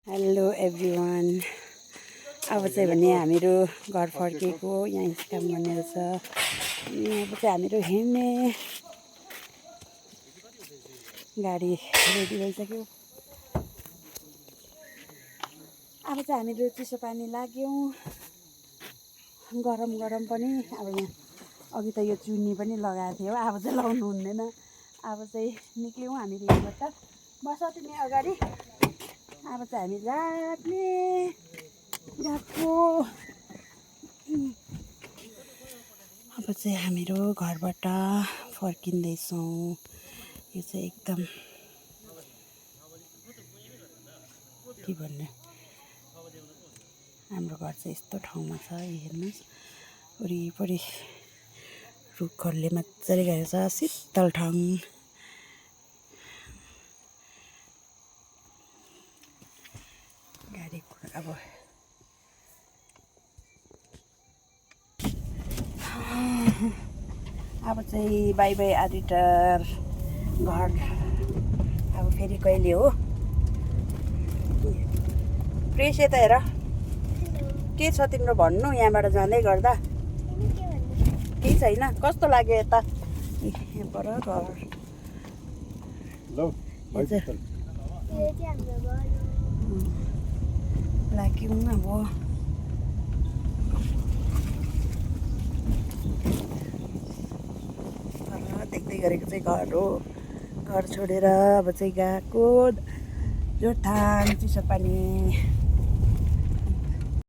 Hello everyone. अब चाहिँ भने हामीहरू घर फर्केको यहाँ काम गर्ने रहेछ। अब चाहिँ हामीहरू हिँड्ने गाडी रेडी भइसक्यो। अब चाहिँ हामीहरू चिसो पानी लाग्यौँ। गरम गरम पनि अब यहाँ अघि त यो चुन्नी पनि लगाएको थियो, अब चाहिँ लाउनु हुँदैन। अब चाहिँ निक्ल्यौँ हामीहरू यहाँबाट। बस तिमी अगाडि। अब चाहिँ हामी गएको। अब चाहिँ हामीहरू घरबाट फर्किँदैछौँ। यो चाहिँ एकदम के भन्ने, हाम्रो घर चाहिँ यस्तो ठाउँमा छ। हेर्नुहोस्, वरिपरि रुखहरूले मजाले गरेको छ, शीतल ठाउँ। गाडी अब चाहिँ बाई बाई एडिटर। घर अब फेरि कहिले हो प्रेस? यता हेर, के छ तिम्रो भन्नु? यहाँबाट जाँदै गर्दा केही छैन? कस्तो लाग्यो यता? यहाँबाट घर लाग्यौँ। अब देख्दै गरेको चाहिँ घर हो। घर छोडेर अब चाहिँ गएको जोरथाङ चिसो पानी।